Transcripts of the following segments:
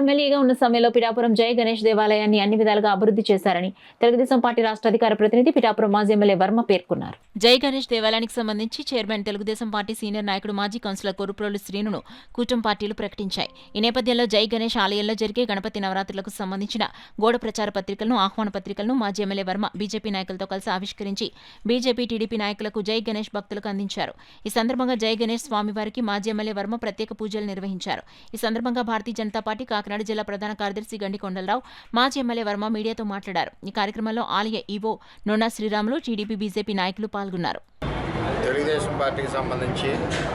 ఎమ్మెల్యేగా ఉన్న సమయంలో పిఠాపురం జై గణేష్ దేవాలయాన్ని అన్ని విధాలుగా అభివృద్ధి చేశారని తెలుగుదేశం పార్టీ రాష్ట్ర అధికార ప్రతినిధి పిఠాపురం మాజీ ఎమ్మెల్యే వర్మ పేర్కొన్నారు. జై గణేష్ దేవాలయానికి సంబంధించి చైర్మన్ తెలుగుదేశం పార్టీ సీనియర్ నాయకుడు మాజీ కౌన్సిలర్ కొరుప్రోలు శ్రీనును కూటమి పార్టీలు ప్రకటించాయి. ఈ నేపథ్యంలో జై గణేష్ ఆలయంలో జరిగే గణపతి నవరాత్రులకు సంబంధించిన గోడ ప్రచార పత్రికలను, ఆహ్వాన పత్రికలను మాజీ ఎమ్మెల్యే వర్మ బీజేపీ నాయకులతో కలిసి ఆవిష్కరించి బీజేపీ, టీడీపీ నాయకులకు జై గణేష్ భక్తులకు అందించారు. ఈ సందర్భంగా జై గణేష్ స్వామివారికి మాజీ ఎమ్మెల్యే వర్మ ప్రత్యేక పూజలు నిర్వహించారు. ఈ సందర్భంగా భారతీయ జనతా పార్టీ కాకినాడ జిల్లా ప్రధాన కార్యదర్శి గండి కొండలరావు, మాజీ ఎమ్మెల్యే వర్మ మీడియాతో మాట్లాడారు. ఈ కార్యక్రమంలో ఆలయ ఈవో నోనా శ్రీరాములు, టీడీపీ, బీజేపీ నాయకులు పాల్గొన్నారు. తెలుగుదేశం పార్టీకి సంబంధించి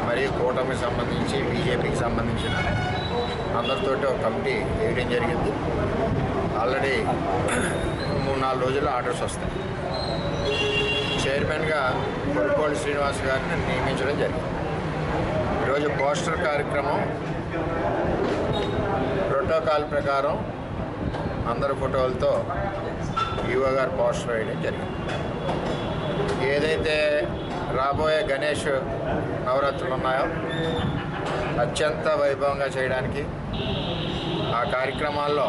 మరియు కూటమికి సంబంధించి బీజేపీకి సంబంధించిన అందరితోటి ఒక కమిటీ వేయడం జరిగింది. ఆల్రెడీ 3-4 రోజుల్లో ఆర్డర్స్ వస్తాయి. చైర్మన్గా కొరుప్రోలు శ్రీనివాస్ గారిని నియమించడం జరిగింది. ఈరోజు పోస్టర్ కార్యక్రమం ప్రోటోకాల్ ప్రకారం అందరి ఫోటోలతో ఈవో గారు పోస్టర్ వేయడం జరిగింది. ఏదైతే రాబోయే గణేష్ నవరాత్రులు ఉన్నాయో అత్యంత వైభవంగా చేయడానికి ఆ కార్యక్రమాల్లో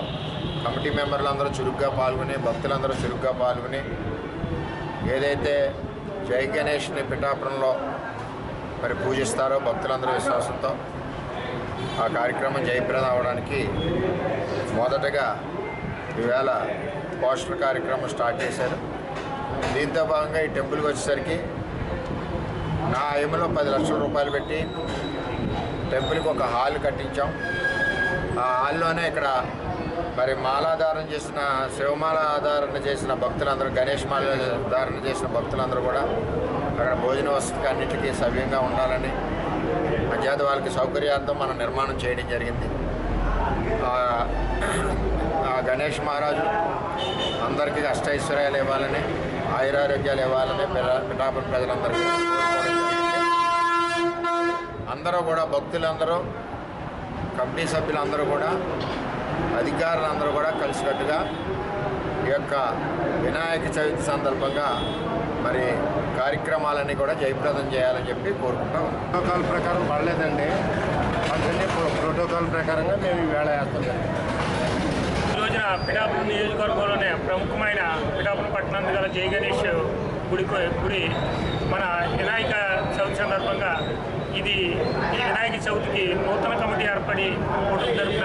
కమిటీ మెంబర్లు అందరూ చురుగ్గా పాల్గొని, భక్తులందరూ చురుగ్గా పాల్గొని ఏదైతే జై గణేష్ని పిఠాపురంలో మరి పూజిస్తారో భక్తులందరూ విశ్వాసంతో ఆ కార్యక్రమం జయప్రదం అవడానికి మొదటగా ఈవేళ పోస్టర్ కార్యక్రమం స్టార్ట్ చేశారు. దీంతో భాగంగా ఈ టెంపుల్కి వచ్చేసరికి నా ఏమలో 10 లక్షల రూపాయలు పెట్టి టెంపుల్కి ఒక హాల్ కట్టించాం. ఆ హాల్లోనే ఇక్కడ మరి మాలాధారణ చేసిన, శివమాల ఆధారణ చేసిన భక్తులందరూ, గణేష్ మాల ధారణ చేసిన భక్తులందరూ కూడా అక్కడ భోజన వసతికి అన్నింటికీ సవ్యంగా ఉండాలని మధ్యాహ్నం వాళ్ళకి సౌకర్యార్థం మనం నిర్మాణం చేయడం జరిగింది. ఆ గణేష్ మహారాజు అందరికీ అష్టైశ్వర్యాలు ఇవ్వాలని, ఆయురారోగ్యాలు ఇవ్వాలని పిఠాపురం ప్రజలందరికీ అందరూ కూడా, భక్తులందరూ, కమిటీ సభ్యులందరూ కూడా, అధికారులందరూ కూడా కలిసికట్టుగా ఈ యొక్క వినాయక చవితి సందర్భంగా మరి కార్యక్రమాలన్నీ కూడా జయప్రదం చేయాలని చెప్పి కోరుకుంటాం. ప్రోటోకాల్ ప్రకారం పడలేదండి. అందుకని ప్రోటోకాల్ ప్రకారంగా మేము ఈవేళ వేస్తాం. ఈ రోజున పిఠాపురం నియోజకవర్గంలోనే ప్రముఖమైన పిఠాపురం పట్టణం గల జై గణేష్ గుడి మన వినాయక చవితి సందర్భంగా ఈ వినాయక చవితికి నూతన కమిటీ ఏర్పడి జరుపుతున్న